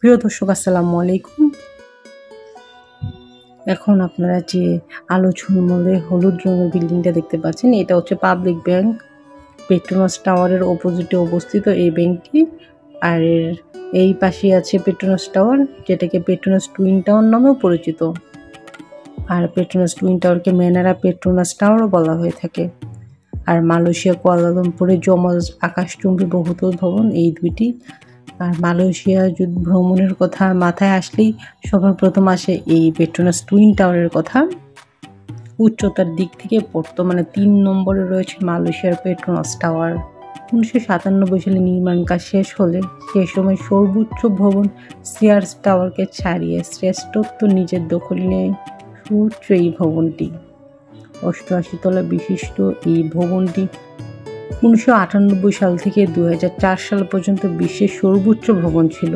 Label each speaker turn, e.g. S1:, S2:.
S1: প্রিয় দর্শক, আসসালামু আলাইকুম। এখন আপনারা যে আলো ঝলমলে হলুদ রঙের বিল্ডিংটা দেখতে পাচ্ছেন, এটা হচ্ছে পাবলিক ব্যাংক। পেট্রোনাস টাওয়ারের অপোজিটে অবস্থিত এই ব্যাংকটি। আর এই পাশে আছে পেট্রোনাস টাওয়ার, যেটাকে পেট্রোনাস টুইন টাওয়ার নামেও পরিচিত। আর পেট্রোনাস টুইন টাওয়ারকে ম্যানারা পেট্রোনাস টাওয়ারও বলা হয়ে থাকে। আর মালয়েশিয়া কুয়ালালামপুরে যমজ আকাশচুম্বী বহুতল ভবন এই দুইটি। আর মালয়েশিয়া যদি ভ্রমণের কথা মাথায় আসলেই সবার প্রথম আসে এই পেট্রোনাস টুইন টাওয়ারের কথা। উচ্চতার দিক থেকে বর্তমানে 3 নম্বরে রয়েছে মালয়েশিয়ার পেট্রোনাস টাওয়ার। 1997 সালে নির্মাণ কাজ শেষ হলে সে সময় সর্বোচ্চ ভবন সিয়ার্স টাওয়ারকে ছাড়িয়ে শ্রেষ্ঠত্ব নিজের দখলে নেয় সুউচ্চ এই ভবনটি। 88 তলা বিশিষ্ট এই ভবনটি 1998 সাল থেকে 2004 সাল পর্যন্ত বিশ্বের সর্বোচ্চ ভবন ছিল।